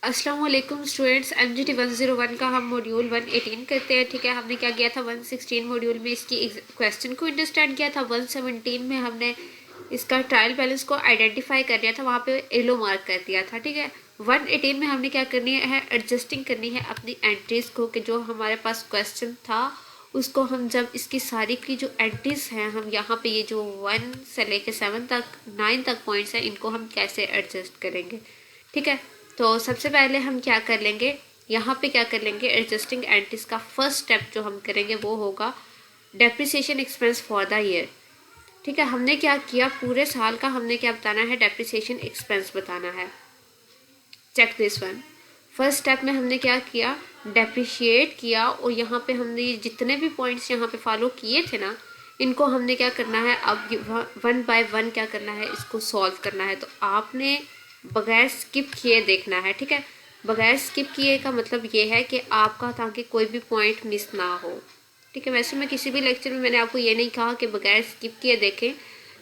अस्सलाम वालेकुम students, MGT 101 का हम मॉड्यूल 118 करते हैं। ठीक है, हमने क्या किया था 116 मॉड्यूल में इसकी क्वेश्चन को अंडरस्टैंड किया था। 117 में हमने इसका ट्रायल बैलेंस को आइडेंटिफाई कर लिया था, वहाँ पे येलो मार्क कर दिया था। ठीक है, 118 में हमने क्या करनी है, एडजस्टिंग करनी है अपनी एंट्रीज को, कि जो हमारे पास क्वेश्चन था उसको हम जब इसकी सारी की जो एंट्रीज हैं, हम यहाँ पे ये जो 1 से लेके 7 तक 9 तक पॉइंट्स हैं, इनको हम कैसे एडजस्ट करेंगे। ठीक है, तो सबसे पहले हम क्या कर लेंगे, यहाँ पे क्या कर लेंगे, एडजस्टिंग एंट्रीज का फर्स्ट स्टेप जो हम करेंगे वो होगा depreciation expense for the year. ठीक है, हमने क्या किया, पूरे साल का हमने क्या बताना है, डेप्रिसिएशन एक्सपेंस बताना है। Check this one. First step में हमने क्या किया, डेप्रिशिएट किया, और यहाँ पे हमने जितने भी पॉइंट्स यहाँ पे फॉलो किए थे ना, इनको हमने क्या करना है, अब 1 बाय 1 क्या करना है, इसको सॉल्व करना है। तो आपने बगैर स्किप किए देखना है। ठीक है, बगैर स्किप किए का मतलब ये है कि आपका, ताकि कोई भी पॉइंट मिस ना हो। ठीक है, वैसे मैं किसी भी लेक्चर में मैंने आपको ये नहीं कहा कि बगैर स्किप किए देखें,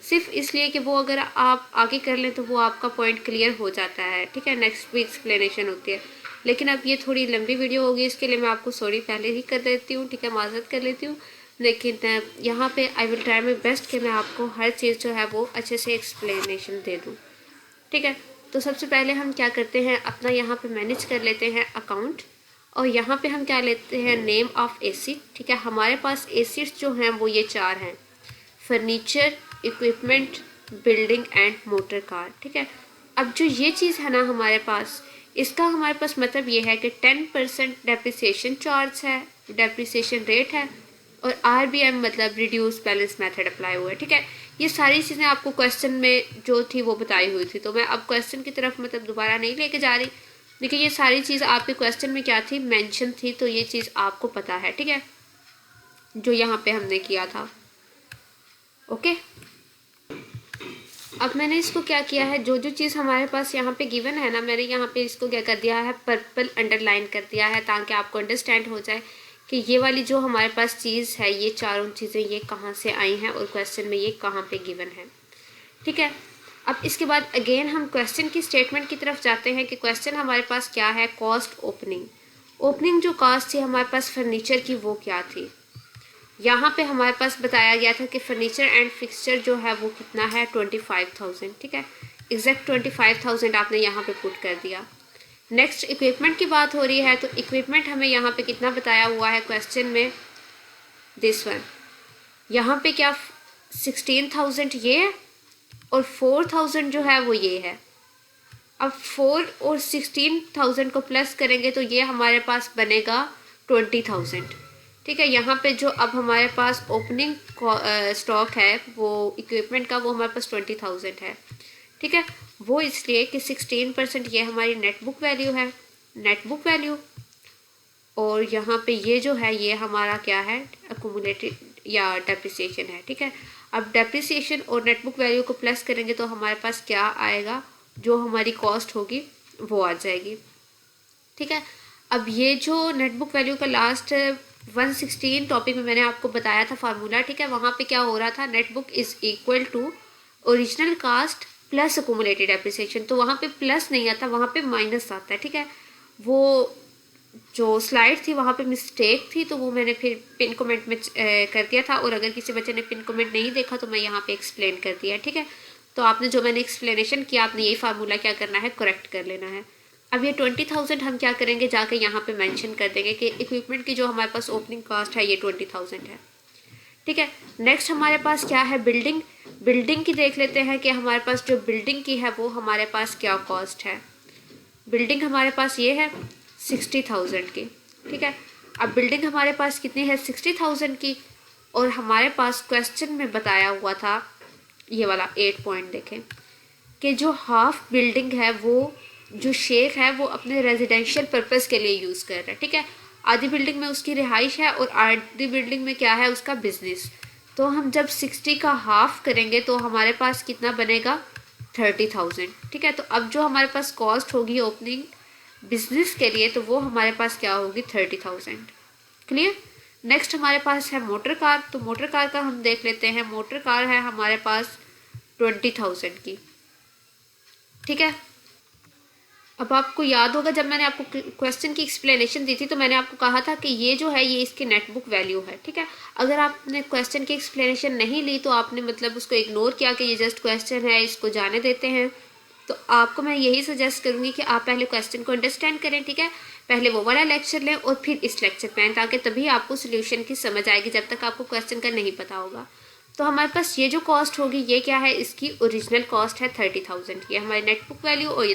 सिर्फ इसलिए कि वो अगर आप आगे कर लें तो वो आपका पॉइंट क्लियर हो जाता है। ठीक है, नेक्स्ट भी एक्सप्लेनेशन होती है, लेकिन अब ये थोड़ी लंबी वीडियो होगी, इसके लिए मैं आपको सॉरी पहले ही कर देती हूँ। ठीक है, माजरत कर लेती हूँ, लेकिन यहाँ पे I will try my best कि मैं आपको हर चीज़ जो है वो अच्छे से एक्सप्लेनेशन दे दूँ। ठीक है, तो सबसे पहले हम क्या करते हैं, अपना यहाँ पे मैनेज कर लेते हैं अकाउंट, और यहाँ पे हम क्या लेते हैं, नेम ऑफ एसिड। ठीक है, हमारे पास एसिड्स जो हैं वो ये 4 हैं, furniture, equipment, building and motor car. ठीक है, अब जो ये चीज़ है ना हमारे पास, इसका हमारे पास मतलब ये है कि 10% डेप्रिसिएशन चार्ज है, डेप्रिसिएशन रेट है, और RBM मतलब रिड्यूस बैलेंस मेथड अप्लाई हुआ है। ठीक है, ये सारी चीज़ें आपको क्वेश्चन में जो थी वो बताई हुई थी, तो मैं अब क्वेश्चन की तरफ मतलब दोबारा नहीं लेके जा रही, लेकिन ये सारी चीज़ आपके क्वेश्चन में क्या थी, मेंशन थी, तो ये चीज़ आपको पता है। ठीक है, जो यहाँ पे हमने किया था। ओके, अब मैंने इसको क्या किया है, जो जो चीज़ हमारे पास यहाँ पे गिवन है ना, मैंने यहाँ पे इसको क्या कर दिया है, पर्पल अंडरलाइन कर दिया है, ताकि आपको अंडरस्टैंड हो जाए कि ये वाली जो हमारे पास चीज़ है, ये चारों चीज़ें ये कहाँ से आई हैं और क्वेश्चन में ये कहाँ पे गिवन है। ठीक है, अब इसके बाद अगेन हम क्वेश्चन की स्टेटमेंट की तरफ जाते हैं कि क्वेश्चन हमारे पास क्या है, कॉस्ट ओपनिंग। ओपनिंग जो कॉस्ट थी हमारे पास फर्नीचर की, वो क्या थी, यहाँ पे हमारे पास बताया गया था कि फर्नीचर एंड फिक्सचर जो है वो कितना है, 25,000। ठीक है, एग्जैक्ट 25,000 आपने यहाँ पे पुट कर दिया। नेक्स्ट इक्विपमेंट की बात हो रही है, तो इक्विपमेंट हमें यहाँ पे कितना बताया हुआ है क्वेश्चन में, दिस वन। यहाँ पे क्या 16,000 ये है, और 4,000 जो है वो ये है। अब 4 और 16,000 को प्लस करेंगे तो ये हमारे पास बनेगा 20,000। ठीक है, यहाँ पे जो अब हमारे पास ओपनिंग स्टॉक है वो इक्विपमेंट का, वो हमारे पास 20,000 है। ठीक है, वो इसलिए कि 16% ये हमारी नेट बुक वैल्यू है, नेट बुक वैल्यू, और यहाँ पे ये जो है ये हमारा क्या है, अक्यूमुलेटेड या डेप्रिसिएशन है। ठीक है, अब डेप्रिसिएशन और नेट बुक वैल्यू को प्लस करेंगे तो हमारे पास क्या आएगा, जो हमारी कॉस्ट होगी वो आ जाएगी। ठीक है, अब ये जो नेट बुक वैल्यू का लास्ट 116 टॉपिक में मैंने आपको बताया था फार्मूला। ठीक है, वहाँ पे क्या हो रहा था, net book is equal to original cost plus accumulated depreciation, तो वहाँ पे प्लस नहीं आता, वहाँ पे माइनस आता है। ठीक है, वो जो स्लाइड थी वहाँ पे मिस्टेक थी, तो वो मैंने फिर पिन कमेंट में कर दिया था, और अगर किसी बच्चे ने पिन कमेंट नहीं देखा तो मैं यहाँ पे एक्सप्लेन कर दिया है। ठीक है, तो आपने जो मैंने एक्सप्लेनेशन किया, आपने यही फार्मूला क्या करना है, करेक्ट कर लेना है। अब ये 20,000 हम क्या करेंगे, जाके यहाँ पे मेंशन कर देंगे कि इक्विपमेंट की जो हमारे पास ओपनिंग कॉस्ट है ये 20,000 है। ठीक है, नेक्स्ट हमारे पास क्या है, बिल्डिंग। बिल्डिंग की देख लेते हैं कि हमारे पास जो बिल्डिंग की है वो हमारे पास क्या कॉस्ट है। बिल्डिंग हमारे पास ये है 60,000 की। ठीक है, अब बिल्डिंग हमारे पास कितनी है, 60,000 की, और हमारे पास क्वेश्चन में बताया हुआ था, ये वाला 8 पॉइंट देखें, कि जो हाफ बिल्डिंग है वो, जो शेख है वो अपने रेजिडेंशियल पर्पस के लिए यूज़ कर रहा है। ठीक है, आधी बिल्डिंग में उसकी रिहाइश है और आधी बिल्डिंग में क्या है, उसका बिजनेस। तो हम जब 60 का हाफ करेंगे तो हमारे पास कितना बनेगा, 30,000। ठीक है, तो अब जो हमारे पास कॉस्ट होगी ओपनिंग बिजनेस के लिए, तो वो हमारे पास क्या होगी, 30,000। क्लियर। नेक्स्ट हमारे पास है मोटर कार, तो मोटर कार का हम देख लेते हैं। मोटर कार है हमारे पास 20,000 की। ठीक है, अब आपको याद होगा जब मैंने आपको क्वेश्चन की एक्सप्लेनेशन दी थी तो मैंने आपको कहा था कि ये जो है ये इसकी नेटबुक वैल्यू है, ठीक है। अगर आपने क्वेश्चन की एक्सप्लेनेशन नहीं ली तो आपने मतलब उसको इग्नोर किया कि ये जस्ट क्वेश्चन है, इसको जाने देते हैं, तो आपको मैं यही सजेस्ट करूँगी कि आप पहले क्वेश्चन को अंडरस्टैंड करें, ठीक है। पहले वो वाला लेक्चर लें और फिर इस लेक्चर पे आएँ, ताकि तभी आपको सोल्यूशन की समझ आएगी, जब तक आपको क्वेश्चन का नहीं पता होगा। तो हमारे पास ये जो कॉस्ट होगी ये क्या है, इसकी ओरिजिनल कॉस्ट है 30,000, ये हमारी नेटबुक वैल्यू और ये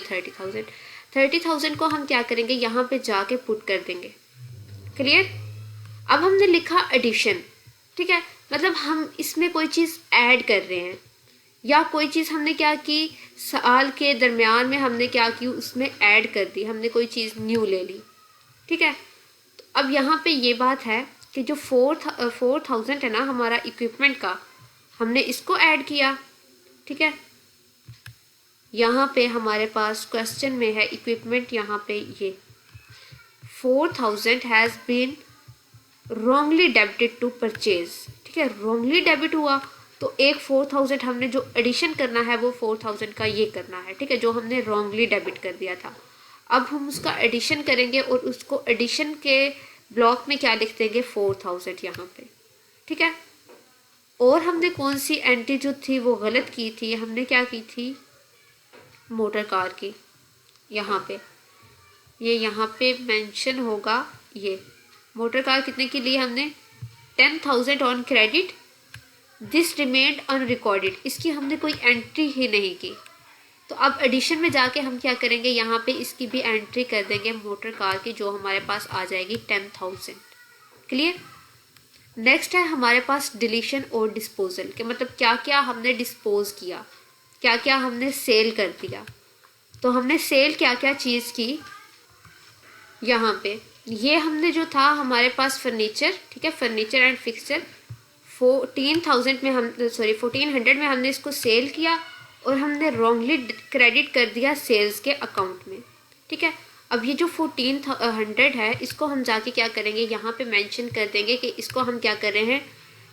30,000 को हम क्या करेंगे, यहाँ पे जाके पुट कर देंगे। क्लियर। अब हमने लिखा एडिशन, ठीक है, मतलब हम इसमें कोई चीज़ ऐड कर रहे हैं, या कोई चीज़ हमने क्या की, साल के दरमियान में हमने क्या की, उसमें ऐड कर दी, हमने कोई चीज़ न्यू ले ली, ठीक है। तो अब यहाँ पे ये बात है कि जो 4,000 है ना हमारा इक्विपमेंट का, हमने इसको ऐड किया, ठीक है। यहाँ पे हमारे पास क्वेश्चन में है इक्विपमेंट, यहाँ पे ये 4,000 has been wrongly debited to purchase, ठीक है, रॉन्गली डेबिट हुआ, तो एक 4,000 हमने जो एडिशन करना है वो 4,000 का ये करना है, ठीक है, जो हमने रॉन्गली डेबिट कर दिया था। अब हम उसका एडिशन करेंगे और उसको एडिशन के ब्लॉक में क्या लिख देंगे, 4,000 यहाँ पे, ठीक है। और हमने कौन सी एंट्री जो थी वो गलत की थी, हमने क्या की थी, मोटर कार की, यहाँ पे ये यहाँ पे मेंशन होगा, ये मोटर कार कितने की ली हमने, 10,000 on credit, this remained unrecorded, इसकी हमने कोई एंट्री ही नहीं की। तो अब एडिशन में जाके हम क्या करेंगे, यहाँ पे इसकी भी एंट्री कर देंगे मोटर कार की, जो हमारे पास आ जाएगी 10,000। क्लियर। नेक्स्ट है हमारे पास डिलीशन और डिस्पोजल के, मतलब क्या क्या हमने डिस्पोज किया, क्या क्या हमने सेल कर दिया। तो हमने सेल क्या क्या चीज़ की, यहाँ पे ये हमने जो था हमारे पास फर्नीचर, ठीक है, फर्नीचर एंड फिक्सचर 1400 में हमने इसको सेल किया और हमने रॉन्गली क्रेडिट कर दिया सेल्स के अकाउंट में, ठीक है। अब ये जो 1400 है इसको हम जाके क्या करेंगे, यहाँ पे मेंशन कर देंगे कि इसको हम क्या कर रहे हैं,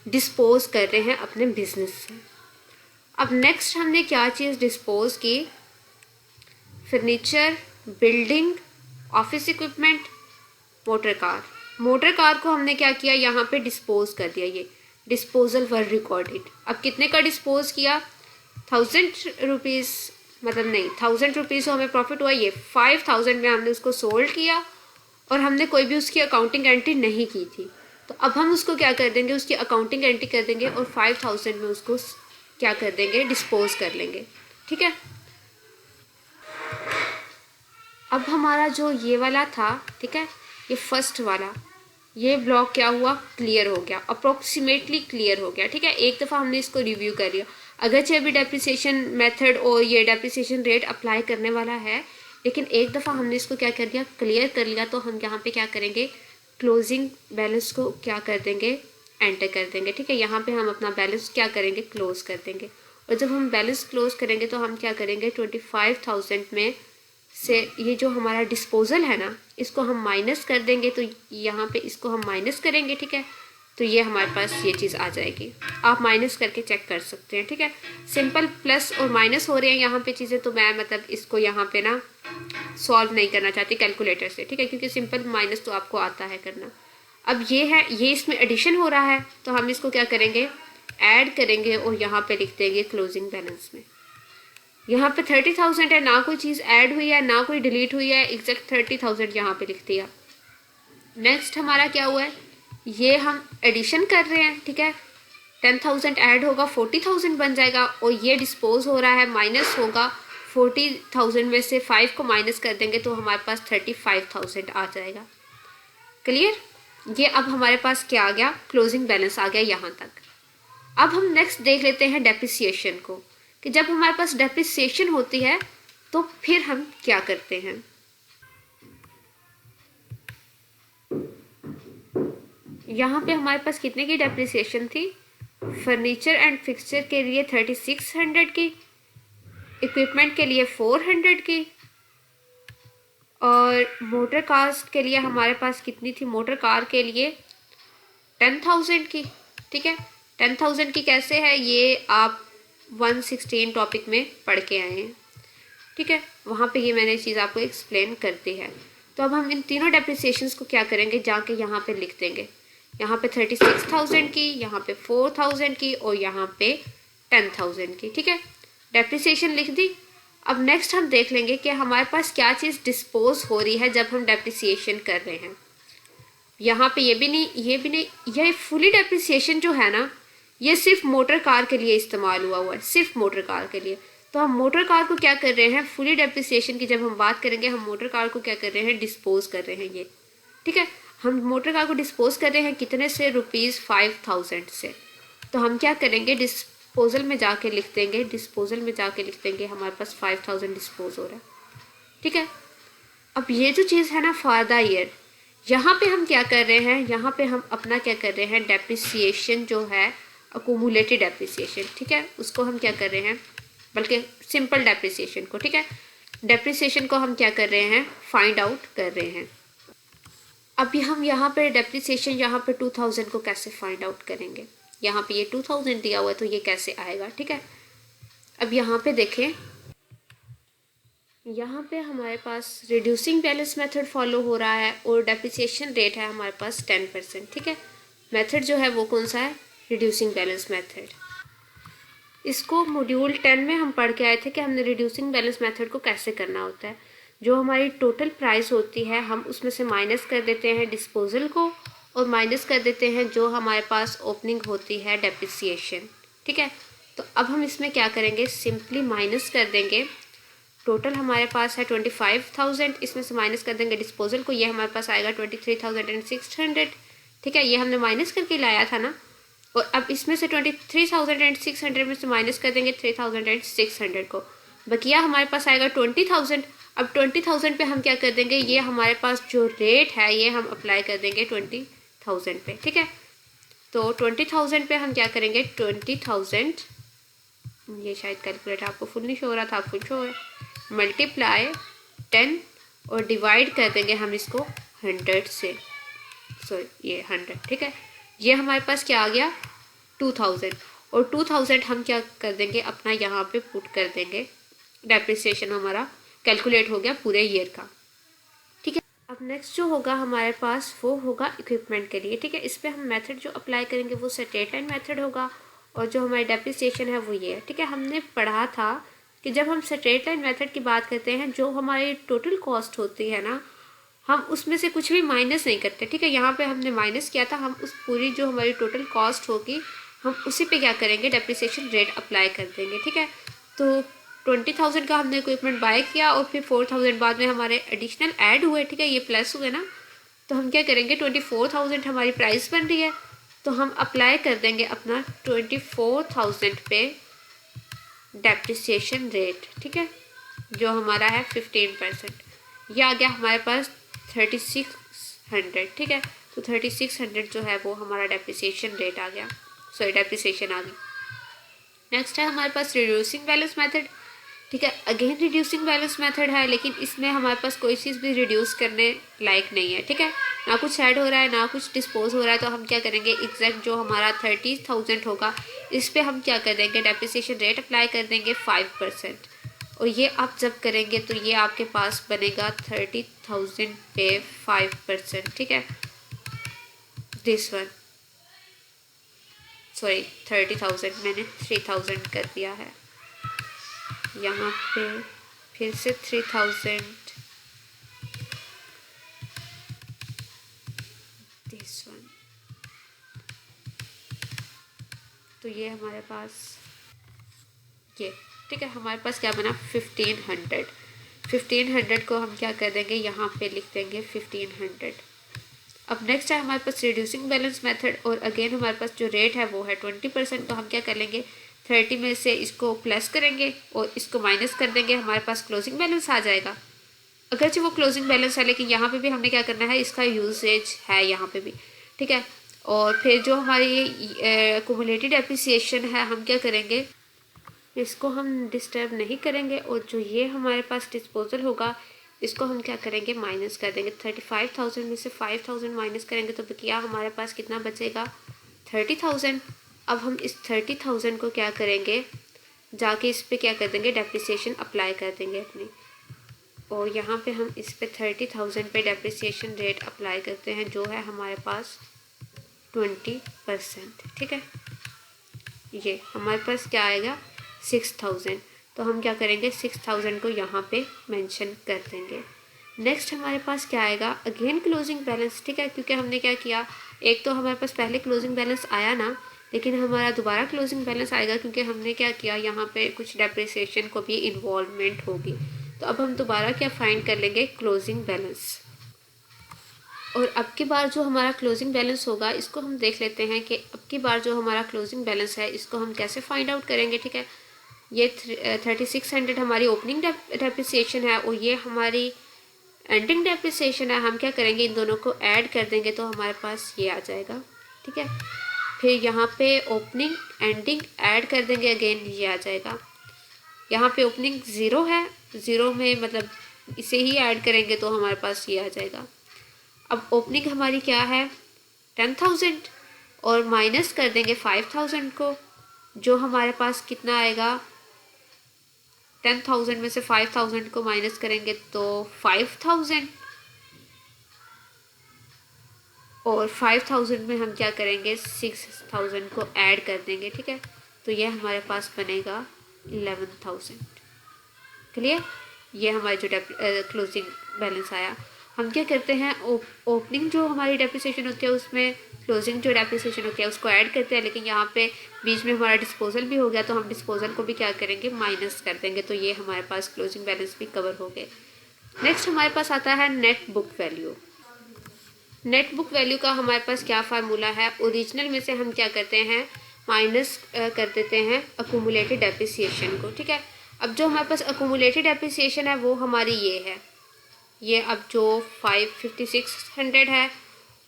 डिस्पोज कर रहे हैं अपने बिजनेस से। अब नेक्स्ट हमने क्या चीज़ डिस्पोज की, furniture, building, office equipment, motor car को हमने क्या किया, यहाँ पे डिस्पोज कर दिया, ये डिस्पोजल वर रिकॉर्डेड। अब कितने का डिस्पोज किया, 1,000 रुपीज़, मतलब नहीं 1,000 रुपीज़ हमें प्रॉफिट हुआ, ये 5,000 में हमने उसको सोल्ड किया और हमने कोई भी उसकी अकाउंटिंग एंट्री नहीं की थी। तो अब हम उसको क्या कर देंगे, उसकी अकाउंटिंग एंट्री कर देंगे और 5,000 में उसको क्या कर देंगे, डिस्पोज कर लेंगे, ठीक है। अब हमारा जो ये वाला था, ठीक है, ये फर्स्ट वाला ये ब्लॉक क्या हुआ, क्लियर हो गया, अप्रोक्सीमेटली क्लियर हो गया, ठीक है। एक दफ़ा हमने इसको रिव्यू कर लिया, अगरचे अभी डेप्रिसिएशन मेथड और ये डेप्रिसिएशन रेट अप्लाई करने वाला है, लेकिन एक दफ़ा हमने इसको क्या कर दिया, क्लियर कर लिया। तो हम यहाँ पे क्या करेंगे, क्लोजिंग बैलेंस को क्या कर देंगे, एंटर कर देंगे, ठीक है। यहाँ पे हम अपना बैलेंस क्या करेंगे, क्लोज कर देंगे। और जब हम बैलेंस क्लोज करेंगे तो हम क्या करेंगे, 25,000 में से ये जो हमारा डिस्पोजल है ना, इसको हम माइनस कर देंगे। तो यहाँ पे इसको हम माइनस करेंगे, ठीक है, तो ये हमारे पास ये चीज़ आ जाएगी। आप माइनस करके चेक कर सकते हैं, ठीक है। सिंपल प्लस और माइनस हो रहे हैं यहाँ पे चीज़ें, तो मैं मतलब इसको यहाँ पे ना सॉल्व नहीं करना चाहती कैलकुलेटर से, ठीक है, क्योंकि सिंपल माइनस तो आपको आता है करना। अब ये है, ये इसमें एडिशन हो रहा है, तो हम इसको क्या करेंगे, ऐड करेंगे और यहाँ पे लिख देंगे क्लोजिंग बैलेंस में। यहाँ पे 30,000 है, ना कोई चीज़ ऐड हुई है ना कोई डिलीट हुई है, एग्जैक्ट 30,000 यहाँ पे लिख दिया। नेक्स्ट हमारा क्या हुआ है, ये हम एडिशन कर रहे हैं, ठीक है, 10,000 ऐड होगा 40,000 बन जाएगा, और ये डिस्पोज हो रहा है, माइनस होगा 40,000 में से 5 को माइनस कर देंगे तो हमारे पास 35,000 आ जाएगा। क्लियर। ये अब हमारे पास क्या आ गया, क्लोजिंग बैलेंस आ गया यहाँ तक। अब हम नेक्स्ट देख लेते हैं डेप्रिसिएशन को, कि जब हमारे पास डेप्रिसिएशन होती है तो फिर हम क्या करते हैं। यहाँ पे हमारे पास कितने की डेप्रिसिएशन थी, फर्नीचर एंड फिक्सचर के लिए 3600 की, इक्विपमेंट के लिए 400 की, और मोटर कास्ट के लिए हमारे पास कितनी थी, मोटर कार के लिए 10,000 की, ठीक है। 10,000 की कैसे है, ये आप 116 टॉपिक में पढ़ के आए हैं, ठीक है। वहाँ पे ये मैंने चीज़ आपको एक्सप्लेन कर दी है। तो अब हम इन तीनों डेप्रिसिएशंस को क्या करेंगे, जाके यहाँ पे लिख देंगे। यहाँ पे 36,000 की, यहाँ पे 4,000 की और यहाँ पे 10,000 की। ठीक है, डेप्रिसिएशन लिख दी। अब नेक्स्ट हम देख लेंगे कि हमारे पास क्या चीज़ डिस्पोज हो रही है जब हम डेप्रिसिएशन कर रहे हैं। यहाँ पे ये भी नहीं, ये फुली डेप्रिसिएशन जो है ना, ये सिर्फ मोटर कार के लिए इस्तेमाल हुआ है, सिर्फ मोटर कार के लिए। तो हम मोटर कार को क्या कर रहे हैं, फुली डेप्रिसिएशन की जब हम बात करेंगे, हम मोटर कार को क्या कर रहे हैं, डिस्पोज कर रहे हैं ये। ठीक है, हम मोटर कार को डिस्पोज कर रहे हैं कितने से, ₹5,000 से। तो हम क्या करेंगे, डिस्पोजल में जाके लिख देंगे, डिस्पोजल में जाके लिख देंगे हमारे पास 5,000 डिस्पोज हो रहा है। ठीक है, अब ये जो चीज़ है ना फॉर द ईयर, यहाँ पे हम क्या कर रहे हैं, यहाँ पे हम अपना क्या कर रहे हैं, डेप्रिसिएशन जो है अकुमुलेटेड डेप्रिसिएशन, ठीक है, उसको हम क्या कर रहे हैं, बल्कि सिंपल डेप्रिसिएशन को, ठीक है, डेप्रिसिएशन को हम क्या कर रहे हैं, फाइंड आउट कर रहे हैं। अभी हम यहाँ पे डेप्रिसिएशन यहाँ पे 2,000 को कैसे फाइंड आउट करेंगे, यहाँ पे ये 2,000 दिया हुआ है तो ये कैसे आएगा। ठीक है, अब यहाँ पे देखें, यहाँ पे हमारे पास रिड्यूसिंग बैलेंस मेथड फॉलो हो रहा है और डेप्रिसिएशन रेट है हमारे पास 10%। ठीक है, मेथड जो है वो कौन सा है, रिड्यूसिंग बैलेंस मेथड। इसको मॉड्यूल 10 में हम पढ़ के आए थे कि हमने रिड्यूसिंग बैलेंस मेथड को कैसे करना होता है। जो हमारी टोटल प्राइस होती है हम उसमें से माइनस कर देते हैं डिस्पोजल को और माइनस कर देते हैं जो हमारे पास ओपनिंग होती है डेप्रिसिएशन। ठीक है, तो अब हम इसमें क्या करेंगे, सिंपली माइनस कर देंगे। टोटल हमारे पास है 25,000, इसमें से माइनस कर देंगे डिस्पोजल को, ये हमारे पास आएगा 23,600। ठीक है, ये हमने माइनस करके लाया था ना, और अब इसमें से 23,600 में से माइनस कर देंगे 3,600 को, बकिया हमारे पास आएगा 20,000। अब 20,000 पे हम क्या कर देंगे, ये हमारे पास जो रेट है ये हम अप्लाई कर देंगे 20,000 पे। ठीक है, तो 20,000 पे हम क्या करेंगे, 20,000, ये शायद कैलकुलेटर आपको फुल नहीं शो हो रहा था, फुल शो है, मल्टीप्लाई 10 और डिवाइड कर देंगे हम इसको 100 से, सॉरी ये 100। ठीक है, ये हमारे पास क्या आ गया 2,000, और 2,000 हम क्या कर देंगे, अपना यहाँ पे पुट कर देंगे, डेप्रिसिएशन हमारा कैलकुलेट हो गया पूरे ईयर का। ठीक है, अब नेक्स्ट जो होगा हमारे पास वो होगा इक्विपमेंट के लिए। ठीक है, इस पर हम मेथड जो अप्लाई करेंगे वो स्ट्रेट लाइन मेथड होगा, और जो हमारी डेप्रिसिएशन है वो ये है। ठीक है, हमने पढ़ा था कि जब हम स्ट्रेट लाइन मेथड की बात करते हैं, जो हमारी टोटल कॉस्ट होती है ना, हम उसमें से कुछ भी माइनस नहीं करते। ठीक है, यहाँ पे हमने माइनस किया था, हम उस पूरी जो हमारी टोटल कॉस्ट होगी हम उसी पे क्या करेंगे, डेप्रिसिएशन रेट अप्लाई कर देंगे। ठीक है, तो 20,000 का हमने इक्विपमेंट बाय किया और फिर 4,000 बाद में हमारे एडिशनल ऐड हुए। ठीक है, ये प्लस हुए ना, तो हम क्या करेंगे, 24,000 हमारी प्राइस बन रही है, तो हम अप्लाई कर देंगे अपना 24,000 पे डेप्रिसिएशन रेट। ठीक है, जो हमारा है 15%, ये आ गया हमारे पास 3,600। ठीक है, तो 3,600 जो है वो हमारा डेप्रिसिएशन रेट आ गया, सॉरी डेप्रिसिएशन आ गई। नेक्स्ट है हमारे पास रिड्यूसिंग बैलेंस मेथड। ठीक है, अगेन रिड्यूसिंग बैलेंस मेथड है, लेकिन इसमें हमारे पास कोई चीज़ भी रिड्यूस करने लायक नहीं है। ठीक है, ना कुछ ऐड हो रहा है ना कुछ डिस्पोज हो रहा है, तो हम क्या करेंगे, एग्जैक्ट जो हमारा 30,000 होगा इस पर हम क्या कर देंगे, डेप्रिसिएशन रेट अप्लाई कर देंगे 5%, और ये आप जब करेंगे तो ये आपके पास बनेगा 30,000 पे 5%। ठीक है, दिस वन, सॉरी 30,000 मैंने 3,000 कर दिया है, यहाँ पे फिर से 3,000, दिस वन, तो ये हमारे पास ये। ठीक है, हमारे पास क्या बना 1500 को हम क्या कर देंगे, यहाँ पे लिख देंगे 1500। अब नेक्स्ट है हमारे पास रिड्यूसिंग बैलेंस मेथड, और अगेन हमारे पास जो रेट है वो है 20%, तो हम क्या कर लेंगे, 30 में से इसको प्लस करेंगे और इसको माइनस कर देंगे, हमारे पास क्लोजिंग बैलेंस आ जाएगा। अगरचे वो क्लोजिंग बैलेंस है, लेकिन यहाँ पे भी हमने क्या करना है, इसका यूसेज है यहाँ पे भी। ठीक है, और फिर जो हमारी एक्युमुलेटेड डेप्रिसिएशन है हम क्या करेंगे, इसको हम डिस्टर्ब नहीं करेंगे, और जो ये हमारे पास डिस्पोजल होगा इसको हम क्या करेंगे, माइनस कर देंगे। 35,000 में से 5,000 माइनस करेंगे तो बकिया हमारे पास कितना बचेगा, 30,000। अब हम इस 30,000 को क्या करेंगे, जाके इस पर क्या कर देंगे, डेप्रिसिएशन अप्लाई कर देंगे अपनी। और यहाँ पे हम इस पे 30,000 पे डेप्रिसिएशन रेट अप्लाई करते हैं, जो है हमारे पास 20%। ठीक है, ये हमारे पास क्या आएगा 6,000। तो हम क्या करेंगे 6,000 को यहाँ पे मेंशन कर देंगे। नेक्स्ट हमारे पास क्या आएगा, अगेन क्लोजिंग बैलेंस। ठीक है, क्योंकि हमने क्या किया, एक तो हमारे पास पहले क्लोजिंग बैलेंस आया ना, लेकिन हमारा दोबारा क्लोजिंग बैलेंस आएगा क्योंकि हमने क्या किया, यहाँ पे कुछ डेप्रिसिएशन को भी इन्वॉल्वमेंट होगी। तो अब हम दोबारा क्या फाइंड कर लेंगे, क्लोजिंग बैलेंस। और अब की बार जो हमारा क्लोजिंग बैलेंस होगा, इसको हम देख लेते हैं कि अब की बार जो हमारा क्लोजिंग बैलेंस है इसको हम कैसे फाइंड आउट करेंगे। ठीक है, ये 3600 हमारी ओपनिंग डेप्रिसिएशन है और ये हमारी एंडिंग डेप्रिसिएशन है। हम क्या करेंगे, इन दोनों को ऐड कर देंगे तो हमारे पास ये आ जाएगा। ठीक है, फिर यहाँ पे ओपनिंग एंडिंग ऐड कर देंगे, अगेन ये आ जाएगा। यहाँ पे ओपनिंग 0 है, 0 में मतलब इसे ही ऐड करेंगे तो हमारे पास ये आ जाएगा। अब ओपनिंग हमारी क्या है 10,000 और माइनस कर देंगे 5,000 को, जो हमारे पास कितना आएगा, 10,000 में से 5,000 को माइनस करेंगे तो 5,000, और 5,000 में हम क्या करेंगे 6,000 को ऐड कर देंगे। ठीक है, तो ये हमारे पास बनेगा 11,000। क्लियर, ये हमारी जो क्लोजिंग बैलेंस आया। हम क्या करते हैं, ओपनिंग जो हमारी डेप्रिसिएशन होती है उसमें क्लोजिंग जो डेप्रिसिएशन होती है उसको ऐड करते हैं, लेकिन यहाँ पे बीच में हमारा डिस्पोजल भी हो गया तो हम डिस्पोजल को भी क्या करेंगे, माइनस कर देंगे। तो ये हमारे पास क्लोजिंग बैलेंस भी कवर हो गए। नेक्स्ट हमारे पास आता है net book value. Net book value का हमारे पास क्या फार्मूला है, ओरिजिनल में से हम क्या करते हैं, माइनस कर देते हैं अक्यूमुलेटेड डेप्रिसिएशन को। ठीक है, अब जो हमारे पास अक्यूमुलेटेड डेप्रिसिएशन है वो हमारी ये है, ये अब जो 5600 है,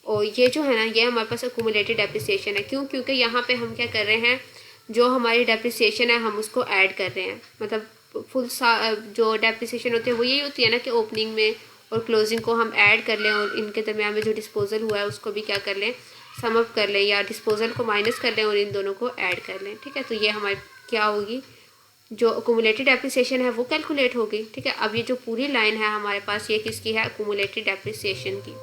और ये जो है ना ये हमारे पास अक्यूमुलेटेड डेप्रिसिएशन है। क्यों, क्योंकि यहाँ पे हम क्या कर रहे हैं, जो हमारी डेप्रिसिएशन है हम उसको ऐड कर रहे हैं। मतलब फुल जो डेप्रिसिएशन होती है वो यही होती है ना कि ओपनिंग में और क्लोजिंग को हम ऐड कर लें और इनके दरमियान में जो डिस्पोजल हुआ है उसको भी क्या कर लें, सम अप कर लें, या डिस्पोजल को माइनस कर लें और इन दोनों को ऐड कर लें। ठीक है, तो ये हमारी क्या होगी, जो अक्यूमुलेटेड डेप्रिसिएशन है वो कैलकुलेट होगी। ठीक है, अब ये जो पूरी लाइन है हमारे पास ये किसकी है, अक्यूमुलेटेड डेप्रिसिएशन की।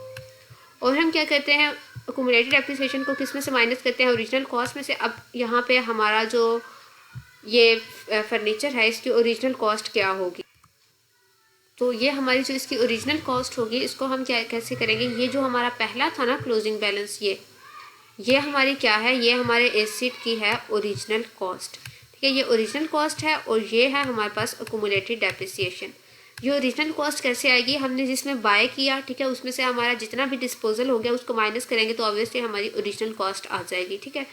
और हम क्या करते हैं, अक्यूमुलेटेड डेप्रिसिएशन को किस में से माइनस करते हैं, ओरिजिनल कॉस्ट में से। अब यहाँ पे हमारा जो ये फर्नीचर है इसकी ओरिजिनल कॉस्ट क्या होगी, तो ये हमारी जो इसकी ओरिजिनल कॉस्ट होगी इसको हम क्या कैसे करेंगे, ये जो हमारा पहला था ना क्लोजिंग बैलेंस, ये हमारी क्या है, ये हमारे एसेट की है ओरिजिनल कॉस्ट। ठीक है, ये ओरिजिनल कॉस्ट है और ये है हमारे पास अक्यूमुलेटेड डेप्रिसिएशन। ये ओरिजिनल कॉस्ट कैसे आएगी, हमने जिसमें बाय किया, ठीक है, उसमें से हमारा जितना भी डिस्पोजल हो गया उसको माइनस करेंगे तो ऑब्वियसली हमारी ओरिजिनल कॉस्ट आ जाएगी। ठीक है,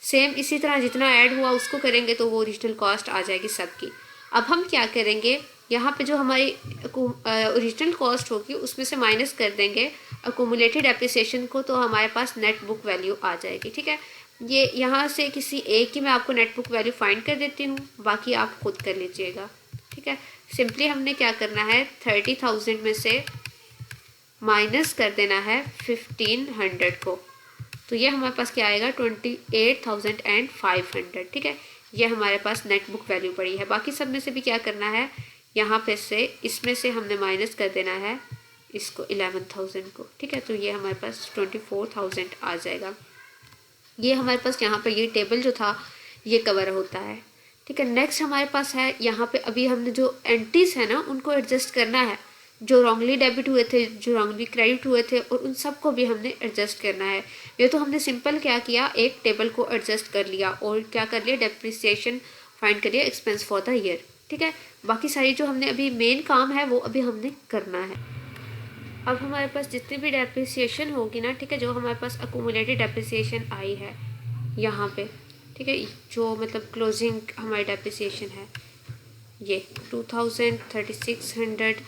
सेम इसी तरह जितना ऐड हुआ उसको करेंगे तो वो ओरिजिनल कॉस्ट आ जाएगी सबकी। अब हम क्या करेंगे, यहाँ पे जो हमारी ओरिजिनल कॉस्ट होगी उसमें से माइनस कर देंगे अक्यूमुलेटेड डेप्रिसिएशन को, तो हमारे पास नेट बुक वैल्यू आ जाएगी। ठीक है, ये यहाँ से किसी एक की मैं आपको नेट बुक वैल्यू फाइंड कर देती हूँ, बाकी आप खुद कर लीजिएगा। ठीक है, सिंपली हमने क्या करना है, 30,000 में से माइनस कर देना है 1500 को, तो ये हमारे पास क्या आएगा 28,500। ठीक है, ये हमारे पास नेट बुक वैल्यू पड़ी है। बाकी सब में से भी क्या करना है, यहाँ पे से इसमें से हमने माइनस कर देना है इसको 11,000 को। ठीक है, तो ये हमारे पास 24,000 आ जाएगा। ये हमारे पास यहाँ पर ये टेबल जो था ये कवर होता है। ठीक है, नेक्स्ट हमारे पास है यहाँ पे अभी हमने जो एंट्रीज है ना उनको एडजस्ट करना है, जो रॉन्गली डेबिट हुए थे, जो रॉन्गली क्रेडिट हुए थे, और उन सब को भी हमने एडजस्ट करना है। ये तो हमने सिंपल क्या किया, एक टेबल को एडजस्ट कर लिया और क्या कर लिया, डेप्रिसिएशन फाइंड कर लिया, एक्सपेंस फॉर द ईयर। ठीक है, बाकी सारी जो हमने अभी मेन काम है वो अभी हमने करना है। अब हमारे पास जितनी भी डेप्रिसिएशन होगी ना, ठीक है, जो हमारे पास अक्यूमुलेटेड डेप्रिसिएशन आई है यहाँ पे, ठीक है, जो मतलब क्लोजिंग हमारी डेप्रिसिएशन है ये 2000, 3600,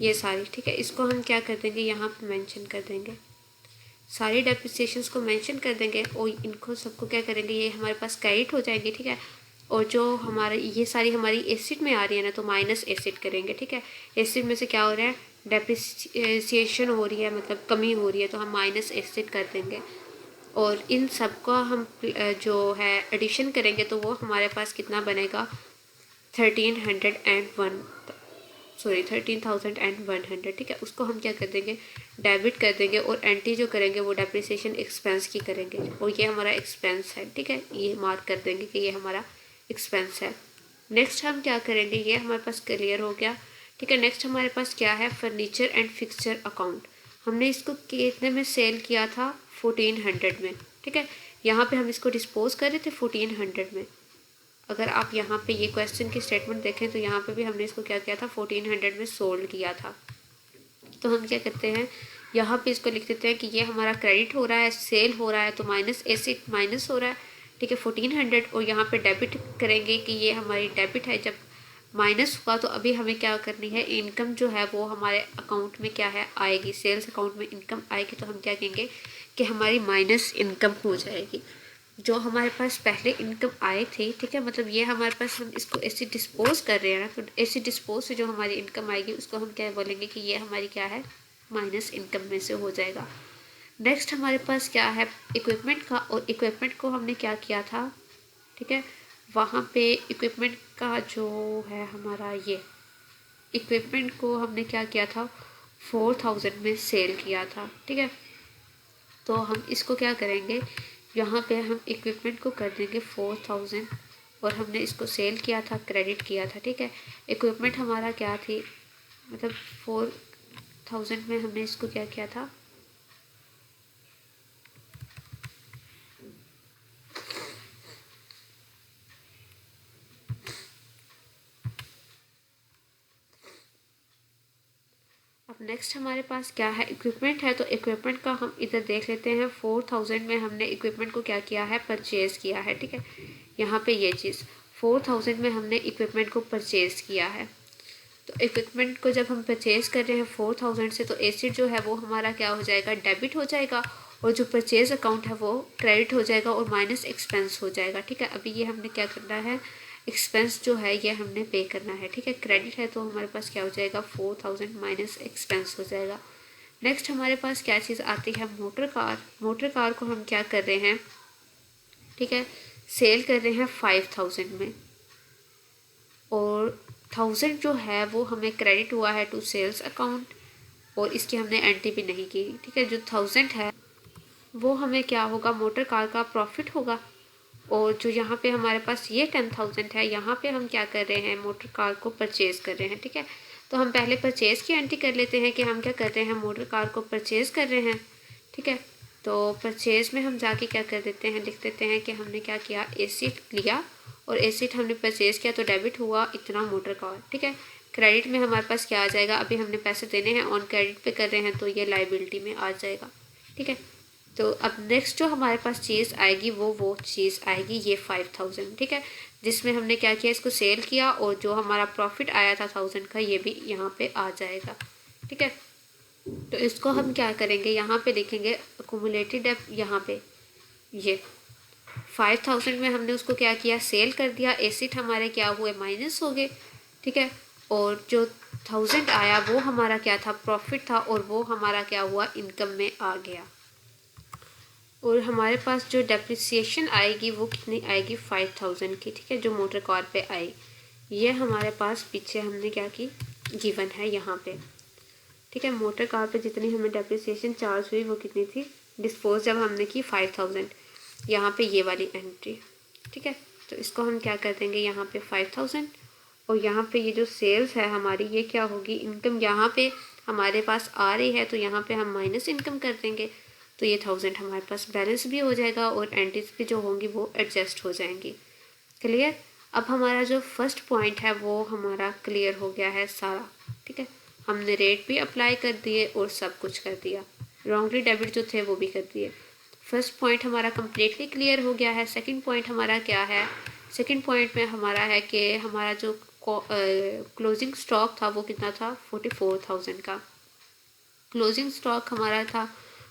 ये सारी। ठीक है, इसको हम क्या कर देंगे, यहाँ पे मेंशन कर देंगे, सारी डेप्रिसिएशंस को मेंशन कर देंगे और इनको सबको क्या करेंगे, ये हमारे पास क्रेडिट हो जाएंगे। ठीक है, और जो हमारे ये सारी हमारी एसिड में आ रही है ना तो माइनस एसिड करेंगे। ठीक है, एसिड में से क्या हो रहा है, डेप्रिसिएशन हो रही है, मतलब कमी हो रही है, तो हम माइनस एसिड कर देंगे और इन सब का हम जो है एडिशन करेंगे तो वो हमारे पास कितना बनेगा, 1301, सॉरी 13,100, ठीक है, उसको हम क्या कर देंगे, डेबिट कर देंगे और एंट्री जो करेंगे वो डेप्रिसिएशन एक्सपेंस की करेंगे और ये हमारा एक्सपेंस है, ठीक है, ये मार्क कर देंगे कि ये हमारा एक्सपेंस है। नेक्स्ट हम क्या करेंगे, ये हमारे पास क्लियर हो गया, ठीक है। नेक्स्ट हमारे पास क्या है, फर्नीचर एंड फिक्सचर अकाउंट। हमने इसको कितने में सेल किया था, 1400 में, ठीक है। यहाँ पे हम इसको डिस्पोज कर रहे थे 1400 में। अगर आप यहाँ पे ये क्वेश्चन की स्टेटमेंट देखें तो यहाँ पे भी हमने इसको क्या किया था, 1400 में सोल्ड किया था। तो हम क्या करते हैं, यहाँ पे इसको लिख देते हैं कि ये हमारा क्रेडिट हो रहा है, सेल हो रहा है, तो माइनस एसिड माइनस हो रहा है, ठीक है, 1400, और यहाँ पे डेबिट करेंगे कि ये हमारी डेबिट है। जब माइनस हुआ तो अभी हमें क्या करनी है, इनकम जो है वो हमारे अकाउंट में क्या है आएगी, सेल्स अकाउंट में इनकम आएगी, तो हम क्या कहेंगे कि हमारी माइनस इनकम हो जाएगी। जो हमारे पास पहले इनकम आई थी, ठीक है, मतलब ये हमारे पास, हम इसको ऐसे डिस्पोज कर रहे हैं ना, तो ऐसे डिस्पोज से जो हमारी इनकम आएगी उसको हम क्या बोलेंगे कि ये हमारी क्या है, माइनस इनकम में से हो जाएगा। नेक्स्ट हमारे पास क्या है, इक्विपमेंट का, और इक्विपमेंट को हमने क्या किया था, ठीक है, वहाँ पे इक्विपमेंट का जो है हमारा, ये इक्विपमेंट को हमने क्या किया था, 4000 में सेल किया था, ठीक है। तो हम इसको क्या करेंगे, यहाँ पे हम इक्विपमेंट को कर देंगे 4000 और हमने इसको सेल किया था, क्रेडिट किया था, ठीक है। इक्विपमेंट हमारा क्या थी, मतलब 4000 में हमने इसको क्या किया था, अब नेक्स्ट हमारे पास क्या है, इक्विपमेंट है, तो इक्विपमेंट का हम इधर देख लेते हैं। 4000 में हमने इक्विपमेंट को क्या किया है, परचेज़ किया है, ठीक है। यहाँ पे ये चीज़ 4000 में हमने इक्विपमेंट को परचेज़ किया है। तो इक्विपमेंट को जब हम परचेज़ कर रहे हैं 4000 से, तो एसिड जो है वो हमारा क्या हो जाएगा, डेबिट हो जाएगा, और जो परचेज़ अकाउंट है वो क्रेडिट हो जाएगा और माइनस एक्सपेंस हो जाएगा, ठीक है। अभी ये हमने क्या करना है, एक्सपेंस जो है ये हमने पे करना है, ठीक है। क्रेडिट है तो हमारे पास क्या हो जाएगा, 4000 माइनस एक्सपेंस हो जाएगा। नेक्स्ट हमारे पास क्या चीज़ आती है, मोटर कार। मोटर कार को हम क्या कर रहे हैं, ठीक है, सेल कर रहे हैं 5000 में, और 1000 जो है वो हमें क्रेडिट हुआ है टू सेल्स अकाउंट, और इसकी हमने एंट्री भी नहीं की, ठीक है। जो 1000 है वो हमें क्या होगा, मोटर कार का प्रॉफिट होगा, और जो यहाँ पे हमारे पास ये 10,000 है, यहाँ पे हम क्या कर रहे हैं, मोटर कार को परचेज़ कर रहे हैं, ठीक है। तो हम पहले परचेज़ की एंट्री कर लेते हैं कि हम क्या कर रहे हैं, मोटर कार को परचेज़ कर रहे हैं, ठीक है। तो परचेज़ में हम जाके क्या कर देते हैं, लिख देते हैं कि हमने क्या किया, एसिड लिया और एसिड हमने परचेज़ किया, तो डेबिट हुआ इतना मोटर कार, ठीक है। क्रेडिट में हमारे पास क्या आ जाएगा, अभी हमने पैसे देने हैं, ऑन क्रेडिट पे कर रहे हैं, तो ये लाइबिलिटी में आ जाएगा, ठीक है। तो अब नेक्स्ट जो हमारे पास चीज़ आएगी वो चीज़ आएगी ये 5000, ठीक है, जिसमें हमने क्या किया, इसको सेल किया, और जो हमारा प्रॉफिट आया था 1000 का, ये भी यहाँ पे आ जाएगा, ठीक है। तो इसको हम क्या करेंगे, यहाँ पे देखेंगे अक्यूमुलेटेड डेब्ट, यहाँ पे ये 5000 में हमने उसको क्या किया, सेल कर दिया, एसिड हमारे क्या हुए, माइनस हो गए, ठीक है। और जो 1000 आया वो हमारा क्या था, प्रॉफिट था, और वो हमारा क्या हुआ, इनकम में आ गया। और हमारे पास जो डेप्रिसिएशन आएगी वो कितनी आएगी, 5000 की, ठीक है, जो मोटर कार पे आई। ये हमारे पास पीछे हमने क्या की, गिवन है यहाँ पे, ठीक है। मोटर कार पे जितनी हमें डेप्रिसिएशन चार्ज हुई वो कितनी थी, डिस्पोज जब हमने की 5000, यहाँ पे ये वाली एंट्री, ठीक है। तो इसको हम क्या कर देंगे, यहाँ पे 5000, और यहाँ पे ये जो सेल्स है हमारी, ये क्या होगी, इनकम यहाँ पे हमारे पास आ रही है, तो यहाँ पे हम माइनस इनकम कर देंगे, तो ये 1000 हमारे पास बैलेंस भी हो जाएगा, और एंट्रीज भी जो होंगी वो एडजस्ट हो जाएंगी। क्लियर। अब हमारा जो फर्स्ट पॉइंट है वो हमारा क्लियर हो गया है सारा, ठीक है। हमने रेट भी अप्लाई कर दिए और सब कुछ कर दिया, रॉन्गली डेबिट जो थे वो भी कर दिए। फर्स्ट पॉइंट हमारा कम्प्लीटली क्लियर हो गया है। सेकंड पॉइंट हमारा क्या है, सेकंड पॉइंट में हमारा है कि हमारा जो क्लोजिंग स्टॉक था वो कितना था, 44,000 का क्लोजिंग स्टॉक हमारा था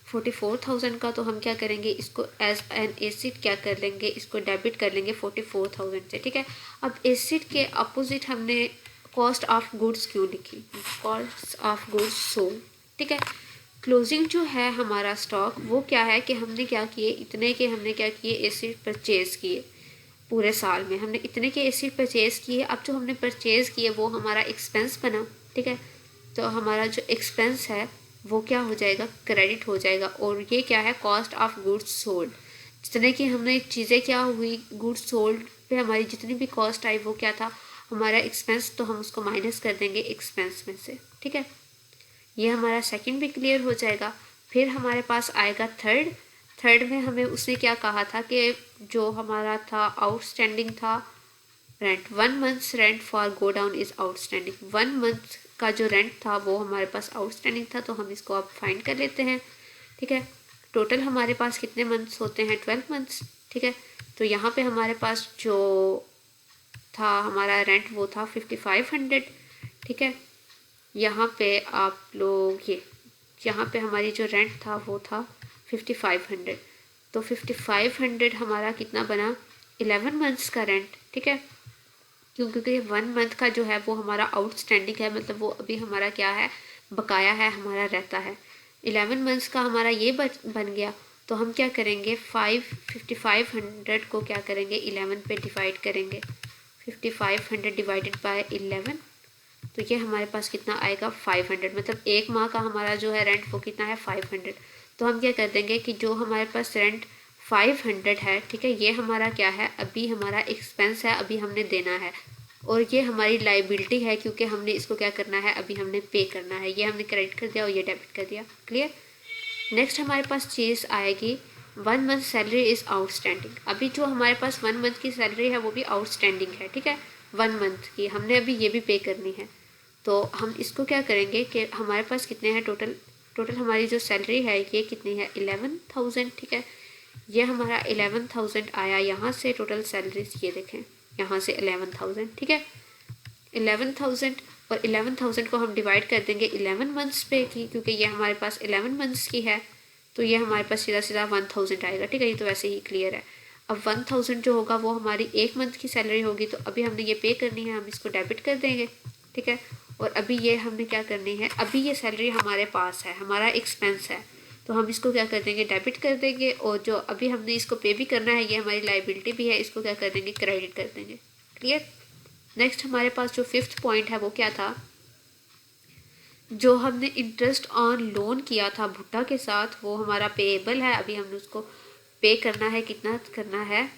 44,000 का। तो हम क्या करेंगे, इसको एज एन एसिड क्या कर लेंगे, इसको डेबिट कर लेंगे 44,000 से, ठीक है। अब एसिड के अपोजिट हमने कॉस्ट ऑफ गुड्स क्यों लिखी, कॉस्ट ऑफ गुड्स सोल्ड, ठीक है। क्लोजिंग जो है हमारा स्टॉक वो क्या है कि हमने क्या किए, इतने के हमने क्या किए, एसिड परचेज़ किए, पूरे साल में हमने इतने के एसिड परचेज़ किए। अब जो हमने परचेज़ किए वो हमारा एक्सपेंस बना, ठीक है। तो हमारा जो एक्सपेंस है वो क्या हो जाएगा, क्रेडिट हो जाएगा। और ये क्या है, कॉस्ट ऑफ गुड्स सोल्ड। जितने की हमने चीज़ें क्या हुई, गुड्स सोल्ड पे हमारी जितनी भी कॉस्ट आई वो क्या था, हमारा एक्सपेंस, तो हम उसको माइनस कर देंगे एक्सपेंस में से। ठीक है, ये हमारा सेकंड भी क्लियर हो जाएगा। फिर हमारे पास आएगा थर्ड। थर्ड में हमें उसने क्या कहा था कि जो हमारा था आउटस्टैंडिंग था rent, 1 months rent for go down is outstanding. 1 month का जो रेंट था वो हमारे पास आउटस्टैंडिंग था, तो हम इसको अब फाइंड कर लेते हैं। ठीक है, टोटल हमारे पास कितने मंथ्स होते हैं, 12 मंथ्स। ठीक है, तो यहाँ पे हमारे पास जो था हमारा रेंट वो था 5500। ठीक है, यहाँ पे आप लोग ये यहाँ पे हमारी जो रेंट था वो था 5500। तो 5500 हमारा कितना बना, 11 मंथ्स का रेंट। ठीक है, क्योंकि 1 मंथ का जो है वो हमारा आउटस्टैंडिंग है, मतलब वो अभी हमारा क्या है, बकाया है, हमारा रहता है। 11 मंथ्स का हमारा ये बन गया। तो हम क्या करेंगे, 5500 को क्या करेंगे, 11 पे डिवाइड करेंगे। 5500 डिवाइडेड बाय 11, तो ये हमारे पास कितना आएगा, 500। मतलब एक माह का हमारा जो है रेंट वो कितना है, 500। तो हम क्या कर देंगे कि जो हमारे पास रेंट 500 है, ठीक है, ये हमारा क्या है, अभी हमारा एक्सपेंस है, अभी हमने देना है। और ये हमारी लाइबिलिटी है, क्योंकि हमने इसको क्या करना है, अभी हमने पे करना है। ये हमने क्रेडिट कर दिया और ये डेबिट कर दिया। क्लियर। नेक्स्ट हमारे पास चीज़ आएगी 1 मंथ सैलरी इज़ आउटस्टैंडिंग। अभी जो हमारे पास 1 मंथ की सैलरी है वो भी आउटस्टैंडिंग है। ठीक है, 1 मंथ की हमने अभी ये भी पे करनी है। तो हम इसको क्या करेंगे कि हमारे पास कितने हैं टोटल हमारी जो सैलरी है ये कितनी है, 11,000। ठीक है, ये हमारा 11,000 आया यहाँ से टोटल सैलरी, ये देखें यहाँ से 11,000। ठीक है, 11,000 और 11,000 को हम डिवाइड कर देंगे 11 मंथ्स पे की, क्योंकि ये हमारे पास 11 मंथ्स की है। तो ये हमारे पास सीधा सीधा 1000 आएगा। ठीक है, ये तो वैसे ही क्लियर है। अब 1000 जो होगा वो हमारी 1 मंथ की सैलरी होगी, तो अभी हमने ये पे करनी है, हम इसको डेबिट कर देंगे। ठीक है, और अभी ये हमने क्या करनी है, अभी ये सैलरी हमारे पास है, हमारा एक्सपेंस है, तो हम इसको क्या कर देंगे, डेबिट कर देंगे। और जो अभी हमने इसको पे भी करना है, ये हमारी लाइबिलिटी भी है, इसको क्या कर देंगे, क्रेडिट कर देंगे। क्लियर। नेक्स्ट हमारे पास जो 5th पॉइंट है वो क्या था, जो हमने इंटरेस्ट ऑन लोन किया था भुट्टा के साथ वो हमारा पेएबल है। अभी हमने उसको पे करना है, कितना करना है,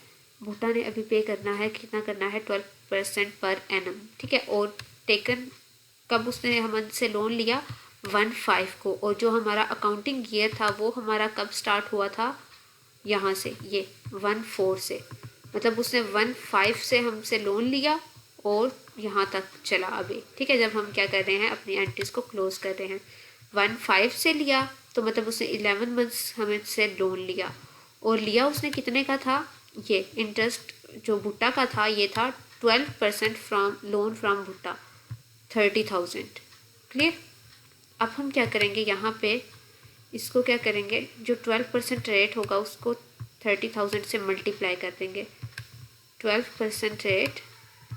भुट्टा ने अभी पे करना है, कितना करना है, 12% पर एनम। ठीक है, और टेकन कब उसने हमसे लोन लिया, 1/5 को। और जो हमारा अकाउंटिंग ईयर था वो हमारा कब स्टार्ट हुआ था, यहाँ से, ये 1/4 से। मतलब उसने 1/5 से हमसे लोन लिया और यहाँ तक चला अभी। ठीक है, जब हम क्या कर रहे हैं, अपनी एंट्रीज को क्लोज कर रहे हैं। 1/5 से लिया तो मतलब उसने 11 मंथ्स हमसे लोन लिया। और लिया उसने कितने का था, ये इंटरेस्ट जो भुट्टा का था ये था 12% फ्रॉम लोन फ्रॉम भुट्टा, 30,000। क्लियर। अब हम क्या करेंगे, यहाँ पे इसको क्या करेंगे, जो 12% रेट होगा उसको 30,000 से मल्टीप्लाई कर देंगे। 12% रेट,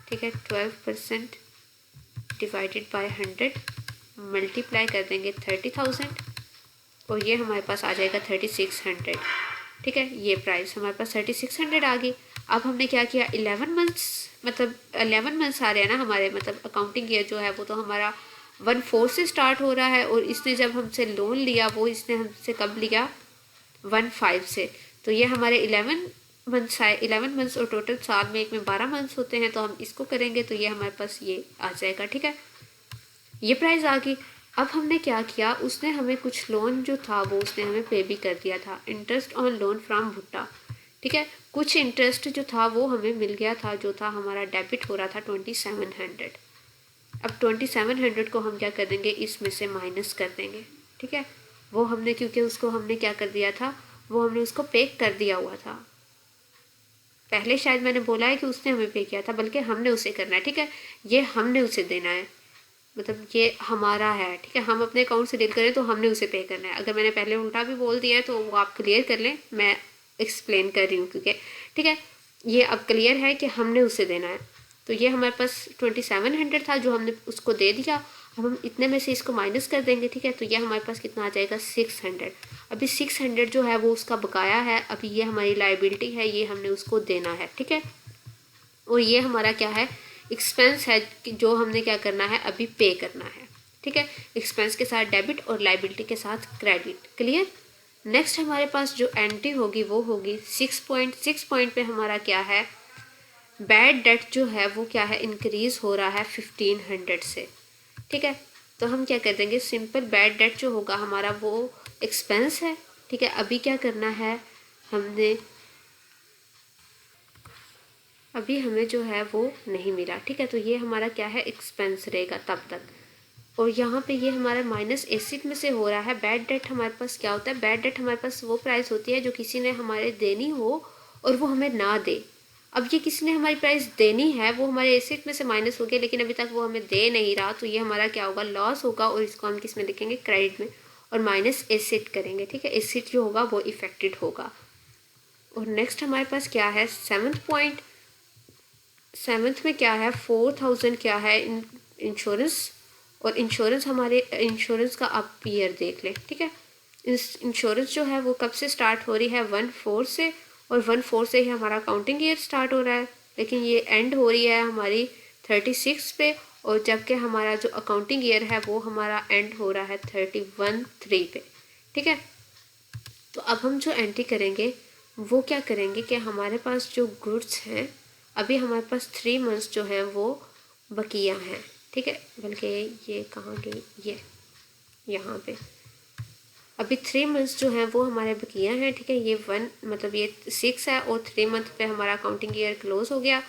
ठीक है, 12% डिवाइडेड बाय 100 मल्टीप्लाई कर देंगे 30,000, और ये हमारे पास आ जाएगा 3600। ठीक है, ये प्राइस हमारे पास 3600 आ गई। अब हमने क्या किया, 11 मंथ्स, मतलब 11 मंथ्स आ रहे हैं ना हमारे, मतलब अकाउंटिंग ईयर जो है वो तो हमारा 1/4 से स्टार्ट हो रहा है। और इसने जब हमसे लोन लिया वो इसने हमसे कब लिया, 1/5 से। तो ये हमारे 11 मंथ्स आए, 11 मंथ्स, और टोटल साल में एक में 12 मंथ्स होते हैं, तो हम इसको करेंगे तो ये हमारे पास ये आ जाएगा। ठीक है, ये प्राइस आ गई। अब हमने क्या किया, उसने हमें कुछ लोन जो था वो उसने हमें पे भी कर दिया था, इंटरेस्ट ऑन लोन फ्रॉम भुट्टा। ठीक है, कुछ इंटरेस्ट जो था वो हमें मिल गया था, जो था हमारा डेबिट हो रहा था 2700। अब 2700 को हम क्या कर देंगे, इसमें से माइनस कर देंगे। ठीक है, वो हमने, क्योंकि उसको हमने क्या कर दिया था, वो हमने उसको पे कर दिया हुआ था। पहले शायद मैंने बोला है कि उसने हमें पे किया था, बल्कि हमने उसे करना है। ठीक है, ये हमने उसे देना है, मतलब ये हमारा है। ठीक है, हम अपने अकाउंट से डील करें तो हमने उसे पे करना है। अगर मैंने पहले उल्टा भी बोल दिया है तो वो आप क्लियर कर लें, मैं एक्सप्लेन कर रही हूँ क्योंकि, ठीक है, ये अब क्लियर है कि हमने उसे देना है। तो ये हमारे पास 2700 था जो हमने उसको दे दिया। अब हम इतने में से इसको माइनस कर देंगे। ठीक है, तो ये हमारे पास कितना आ जाएगा, 600। अभी 600 जो है वो उसका बकाया है, अभी ये हमारी लाइबिलिटी है, ये हमने उसको देना है। ठीक है, और ये हमारा क्या है, एक्सपेंस है कि जो हमने क्या करना है, अभी पे करना है। ठीक है, एक्सपेंस के साथ डेबिट और लाइबिलिटी के साथ क्रेडिट। क्लियर। नेक्स्ट हमारे पास जो एंट्री होगी वो होगी 6 पॉइंट पे हमारा क्या है, बैड डेट जो है वो क्या है, इंक्रीज हो रहा है 1500 से। ठीक है, तो हम क्या कर देंगे, सिंपल बैड डेट जो होगा हमारा वो एक्सपेंस है। ठीक है, अभी क्या करना है, अभी हमें जो है वो नहीं मिला। ठीक है, तो ये हमारा क्या है, एक्सपेंस रहेगा तब तक। और यहाँ पे ये हमारा माइनस एसिड में से हो रहा है। बैड डेट हमारे पास क्या होता है, बैड डेट हमारे पास वो प्राइस होती है जो किसी ने हमारे देनी हो और वो हमें ना दे। अब ये किसी ने हमारी प्राइस देनी है, वो हमारे एसिड में से माइनस हो गया, लेकिन अभी तक वो हमें दे नहीं रहा, तो ये हमारा क्या होगा, लॉस होगा। और इसको हम किस में लिखेंगे, क्रेडिट में, और माइनस एसिड करेंगे। ठीक है, एसिड जो होगा वो इफेक्टेड होगा। और नेक्स्ट हमारे पास क्या है, सेवन्थ में क्या है, 4000 क्या है, इंश्योरेंस। और इंश्योरेंस हमारे इंश्योरेंस का आप ईयर देख लें। ठीक है, इंश्योरेंस जो है वो कब से स्टार्ट हो रही है, 1/4 से, और 1/4 से ही हमारा काउंटिंग ईयर स्टार्ट हो रहा है, लेकिन ये एंड हो रही है हमारी 36 पे, और जबकि हमारा जो अकाउंटिंग ईयर है वो हमारा एंड हो रहा है 31/3 पे। ठीक है, तो अब हम जो एंट्री करेंगे वो क्या करेंगे कि हमारे पास जो गुड्स हैं, अभी हमारे पास 3 मंथ्स जो हैं वो बकिया हैं। ठीक है, बल्कि ये कहाँ गई, ये यहाँ पे अभी 3 मंथ्स जो हैं वो हमारे बकिया हैं। ठीक है, ये 1 मतलब ये 6 है, और 3 मंथ पे हमारा अकाउंटिंग ईयर क्लोज हो गया।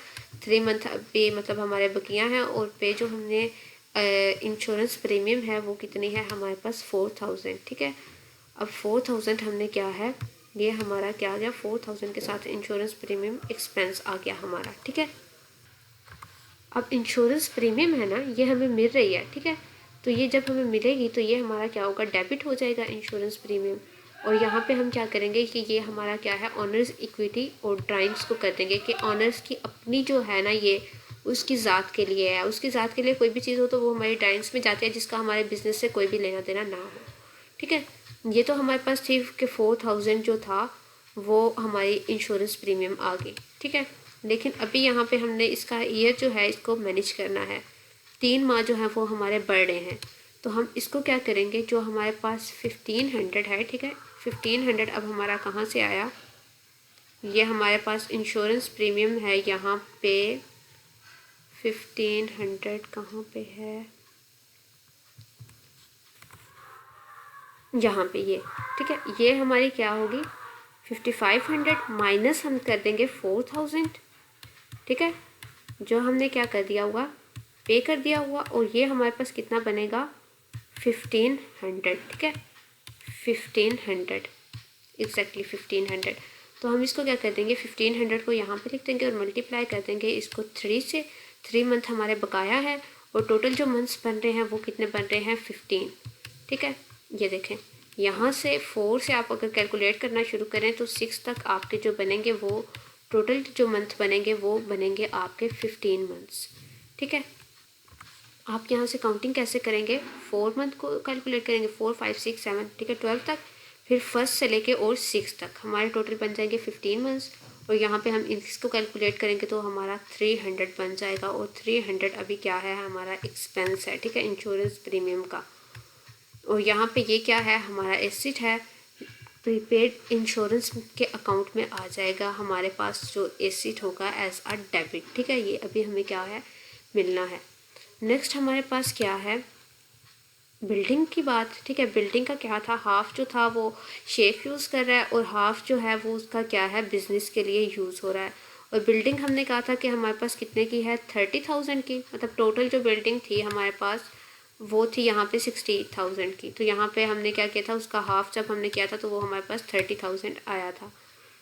3 मंथ पे मतलब हमारे बकिया हैं, और पे जो हमने इंश्योरेंस प्रीमियम है वो कितनी है, हमारे पास 4000। ठीक है, अब 4000 हमने क्या है, ये हमारा क्या आ गया, 4000 के साथ इंश्योरेंस प्रीमियम एक्सपेंस आ गया हमारा। ठीक है, अब इंश्योरेंस प्रीमियम है ना, ये हमें मिल रही है। ठीक है, तो ये जब हमें मिलेगी तो ये हमारा क्या होगा, डेबिट हो जाएगा इंश्योरेंस प्रीमियम। और यहाँ पे हम क्या करेंगे कि ये हमारा क्या है, ऑनर्स इक्विटी और ड्राइंग्स को कर देंगे कि ऑनर्स की अपनी जो है ना, ये उसकी ज़ात के लिए है। उसकी ज़ात के लिए कोई भी चीज़ हो तो वो हमारी ड्राइंग्स में जाती है, जिसका हमारे बिजनेस से कोई भी लेना देना ना हो। ठीक है, ये तो हमारे पास थी कि 4000 जो था वो हमारी इंश्योरेंस प्रीमियम आ गई। ठीक है, लेकिन अभी यहाँ पे हमने इसका ईयर जो है इसको मैनेज करना है। 3 माह जो है वो हमारे बढ़ रहे हैं, तो हम इसको क्या करेंगे, जो हमारे पास 1500 है। ठीक है, 1500 अब हमारा कहाँ से आया, ये हमारे पास इंश्योरेंस प्रीमियम है यहाँ पे 1500 कहाँ पे है, यहाँ पे ये। ठीक है, ये हमारी क्या होगी, 5500 माइनस हम कर देंगे 4000। ठीक है, जो हमने क्या कर दिया हुआ, पे कर दिया हुआ, और ये हमारे पास कितना बनेगा, 1500। ठीक है, 1500 एग्जैक्टली 1500। तो हम इसको क्या कर देंगे, 1500 को यहाँ पे लिख देंगे और मल्टीप्लाई कर देंगे इसको 3 से। 3 मंथ हमारे बकाया है, और टोटल जो मंथ्स बन रहे हैं वो कितने बन रहे हैं, 15। ठीक है, ये देखें, यहाँ से 4 से आप अगर कैलकुलेट करना शुरू करें तो 6 तक आपके जो बनेंगे वो टोटल जो मंथ बनेंगे वो बनेंगे आपके 15 मंथ्स। ठीक है, आप यहाँ से काउंटिंग कैसे करेंगे, 4 मंथ को कैलकुलेट करेंगे, 4 5 6 7। ठीक है, 12 तक, फिर 1 से लेके और 6 तक हमारे टोटल बन जाएंगे 15 मंथ्स। और यहाँ पे हम इसको कैलकुलेट करेंगे तो हमारा 300 बन जाएगा, और 300 अभी क्या है, हमारा एक्सपेंस है। ठीक है, इंश्योरेंस प्रीमियम का। और यहाँ पे ये क्या है, हमारा एसेट है, प्रीपेड इंश्योरेंस के अकाउंट में आ जाएगा हमारे पास जो एसेट होगा एज अ डेबिट। ठीक है, ये अभी हमें क्या है, मिलना है। नेक्स्ट हमारे पास क्या है, बिल्डिंग की बात। ठीक है, बिल्डिंग का क्या था, हाफ जो था वो शेख यूज़ कर रहा है, और हाफ जो है वो उसका क्या है, बिजनेस के लिए यूज़ हो रहा है। और बिल्डिंग हमने कहा था कि हमारे पास कितने की है, 30,000 की, मतलब टोटल जो बिल्डिंग थी हमारे पास वो थी यहाँ पे 68,000 की। तो यहाँ पे हमने क्या किया था, उसका हाफ जब हमने किया था तो वो हमारे पास 30,000 आया था।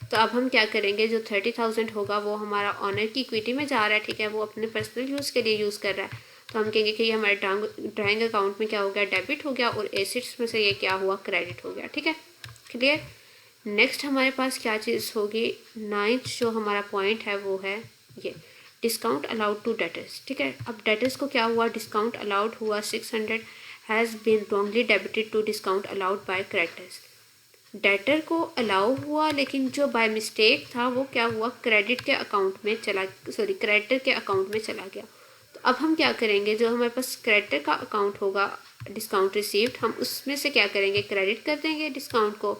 तो अब हम क्या करेंगे, जो 30,000 होगा वो हमारा ऑनर की इक्विटी में जा रहा है। ठीक है, वो अपने पर्सनल यूज़ के लिए यूज़ कर रहा है, तो हम कहेंगे कि ये हमारे ड्राइंग अकाउंट में क्या हो गया, डेबिट हो गया, और एसेट्स में से ये क्या हुआ, क्रेडिट हो गया। ठीक है, क्लियर। नेक्स्ट हमारे पास क्या चीज़ होगी, 9th जो हमारा पॉइंट है वो है ये, डिस्काउंट अलाउड टू डेटर्स। ठीक है, अब डेटर्स को क्या हुआ, डिस्काउंट अलाउड हुआ, 600 has been wrongly debited to discount allowed by creditors. Debtor को अलाउ हुआ, लेकिन जो बाय मिस्टेक था वो क्या हुआ, क्रेडिट के अकाउंट में चला, क्रेडिटर के अकाउंट में चला गया। तो अब हम क्या करेंगे, जो हमारे पास क्रेडिटर का अकाउंट होगा डिस्काउंट रिसीव्ड, हम उसमें से क्या करेंगे, क्रेडिट कर देंगे डिस्काउंट को,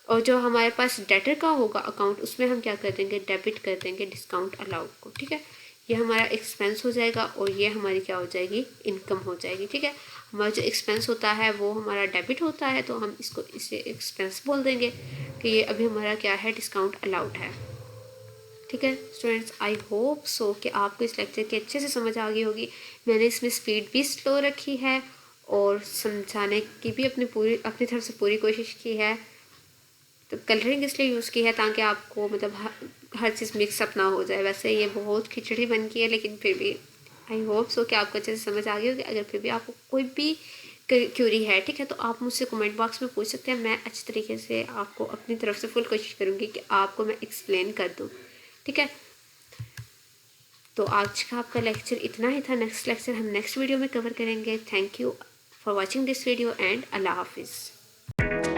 और जो हमारे पास डेटर का होगा अकाउंट उसमें हम क्या कर देंगे, डेबिट कर देंगे डिस्काउंट अलाउड को। ठीक है, ये हमारा एक्सपेंस हो जाएगा और ये हमारी क्या हो जाएगी, इनकम हो जाएगी। ठीक है, हमारा जो एक्सपेंस होता है वो हमारा डेबिट होता है, तो हम इसको इसे एक्सपेंस बोल देंगे कि ये अभी हमारा क्या है, डिस्काउंट अलाउड है। ठीक है स्टूडेंट्स, आई होप सो कि आपको इस लेक्चर की अच्छे से समझ आ गई होगी। मैंने इसमें स्पीड भी स्लो रखी है और समझाने की भी अपनी तरफ से पूरी कोशिश की है। तो कलरिंग इसलिए यूज़ की है ताकि आपको मतलब हर चीज़ मिक्सअप ना हो जाए। वैसे ये बहुत खिचड़ी बन की है, लेकिन फिर भी आई होप सो कि आपको अच्छे से समझ आ गई होगी। अगर फिर भी आपको कोई भी क्यूरी है, ठीक है, तो आप मुझसे कमेंट बॉक्स में पूछ सकते हैं। मैं अच्छी तरीके से आपको अपनी तरफ से फुल कोशिश करूँगी कि आपको मैं एक्सप्लेन कर दूँ। ठीक है, तो आज का आपका लेक्चर इतना ही था। नेक्स्ट लेक्चर हम नेक्स्ट वीडियो में कवर करेंगे। Thank you for watching this video and अल्लाह हाफिज़।